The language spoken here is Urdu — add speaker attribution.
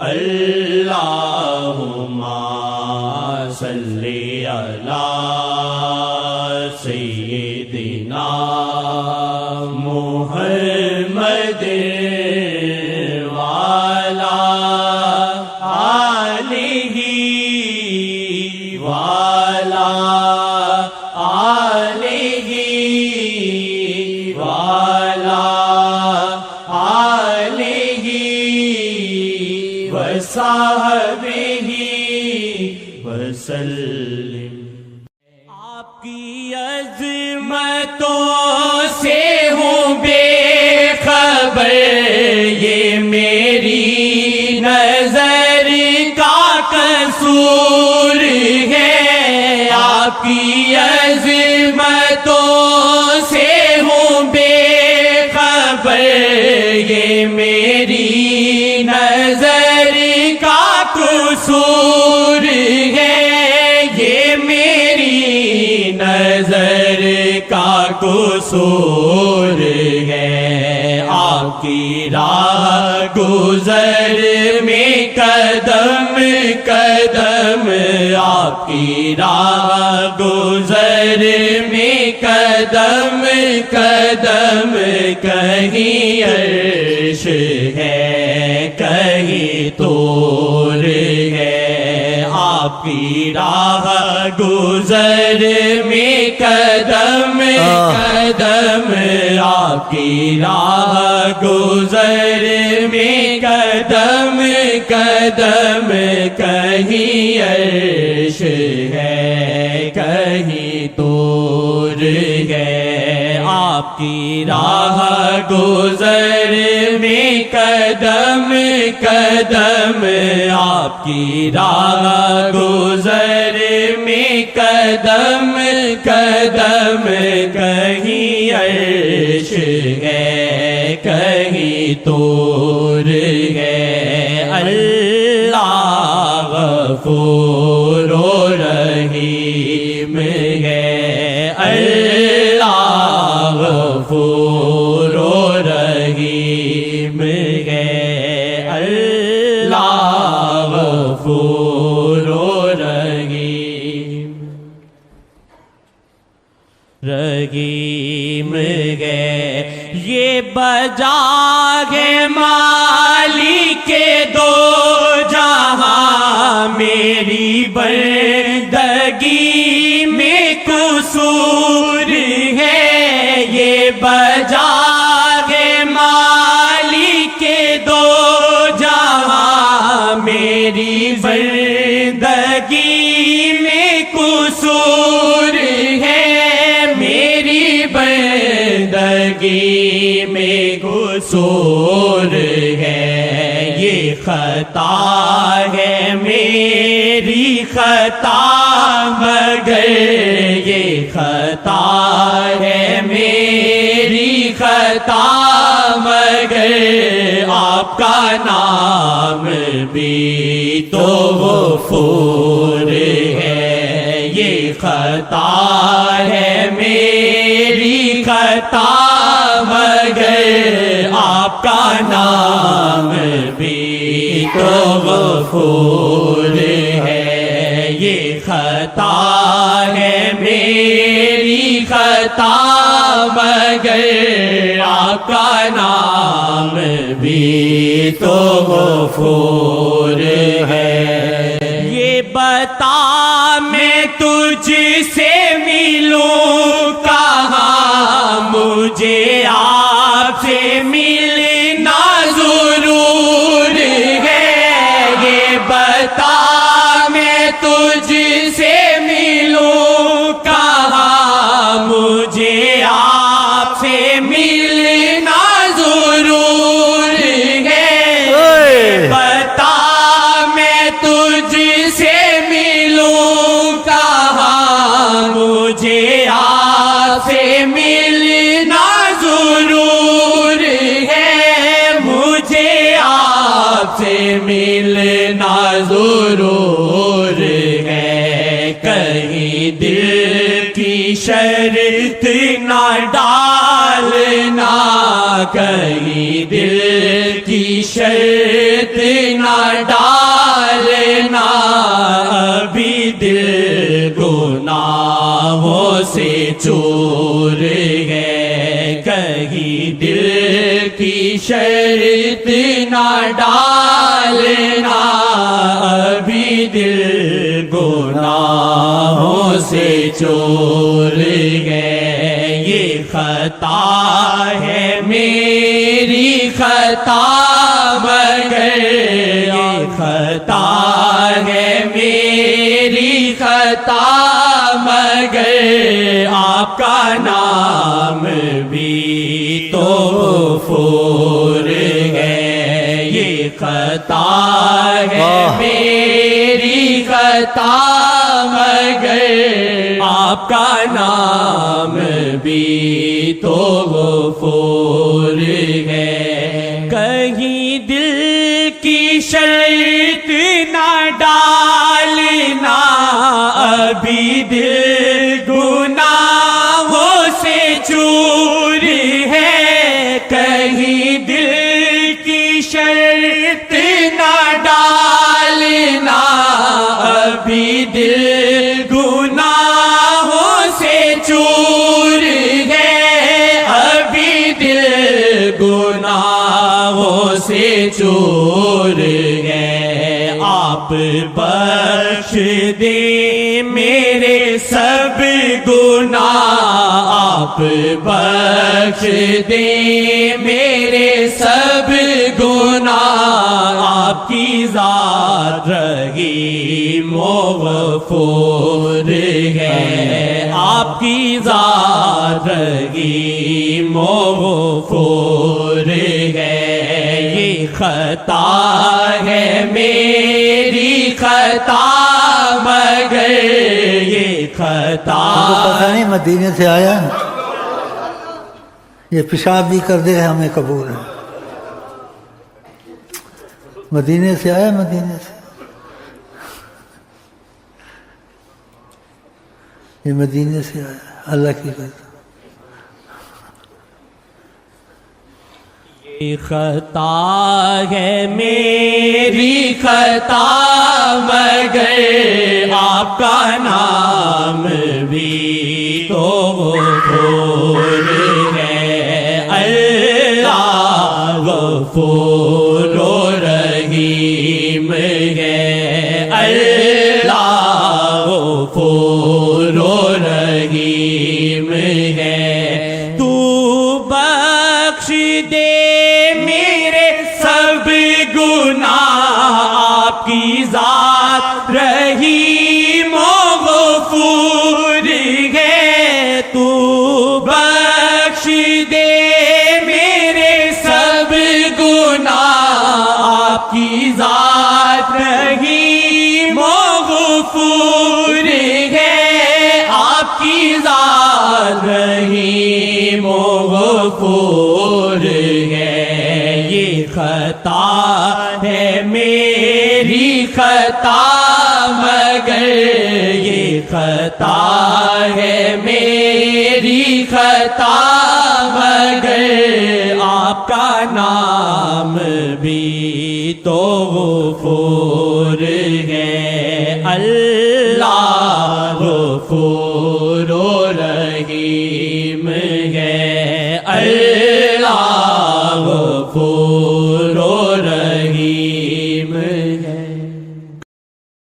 Speaker 1: اللہم صلی علی سیدنا محمد وعلی آلہ وعلی آلہ وعلی آلہ وصحبہ وسلم۔ آپ کی عظمتوں سے ہوں بے خبر، یہ میری نظر کا قصور ہے۔ آپ کی عظمتوں سے ہوں بے خبر، یہ میری نظر کا قصور ہے، یہ میری نظر کا قصور ہے۔ آپ کی راہ گزر میں قدم قدم، آپ کی راہ گزر میں قدم قدم، کہیں عرش ہے کہیں طور ہے۔ آپ کی راہ گزر میں قدم قدم، آپ کی راہ گزر میں قدم قدم، کہیں عرش ہے کہیں طور ہے۔ آپ کی راہ گزر میں قدم قدم، آپ کی راہ گزر میں قدم قدم، کہیں عرش ہے کہیں طور ہے۔ اللہ غفور و رحیم ہے، اللہ غفور و رحیم ہے، اللہ غفور و رحیم رحیم ہے۔ یہ بجا ہے مالک دو جہاں، میری بندگی میں قصور ہے۔ یہ بجا ہے مالک دو جہاں، میری بندگی میں قصور ہے، میری بندگی میں قصور ہے۔ یہ خطا ہے میری خطا مگر، یہ خطا ہے میری خطا مگر، آپ کا نام بھی تو غفور ہے۔ یہ خطا ہے میری خطا مگر، آپ کا نام بھی تو غفور ہے۔ یہ خطا ہے میری خطا مگر، آپ کا نام بھی تو غفور ہے۔ یہ بتا میں تجھ سے ملوں کہاں، مجھے آپ سے ملنا ضرور ہے۔ یہ بتا میں تجھ سے ملوں کہاں، مجھے آپ سے ملنا ضرور ہے۔ بتا میں تجھ سے ملوں کہاں، مجھے آپ سے ملنا ضرور ہے، مجھے آپ سے ملنا ضرور ہے۔ کہیں دل کی شرط نہ ڈالنا، کہیں دل کی شرط نہ ڈالنا ابھی دل گناہوں سے چور ہے کہیں دل کی شرط نہ ڈالنا ابھی دل گناہوں سے چور ہے یہ خطا ہے میری خطا مگر یہ خطا ہے میری خطا مگر آپ کا نام بھی تو غفور ہے یہ خطا ہے میری خطا مگر آپ کا نام بھی تو غفور ہے کہیں دل کی شرط نہ ڈالنا ابھی دل گناہوں سے چور ہے کہیں دل کی شرط نہ ڈالنا ابھی دل گناہوں سے چور ہے ابھی دل گناہوں سے چور ہے آپ بخش دیں میرے سب گناہ آپ بخش دیں میرے سب گناہ آپ کی ذات رحیم و غفور ہے آپ کی ذات رحیم و غفور ہے یہ خطا ہے میری خطا مگر یہ خطا
Speaker 2: پتہ نہیں مدینے سے آیا یہ پیشاب بھی کر دے ہمیں قبول ہے مدینے سے آیا مدینے سے یہ مدینے سے آیا اللہ کی قسم
Speaker 1: یہ خطا ہے میری خطا مگر آپ کا نام بھی تو غفور ہے اللہ غفور و رحیم ہے اللہ غفور و رحیم ہے تو بخش دے میرے سب گناہ آپ کی ذات رحیم و غفور ہے تو بخش دے میرے سب گناہ آپ کی ذات رحیم و غفور ہے آپ کی ذات رحیم و غفور ہے یہ خطا ہے میری خطا مگر یہ خطا ہے میری خطا مگر آپ کا نام بھی تو غفور ہے اللہ غفور و رحیم ہے اللہ غفور و رحیم ہے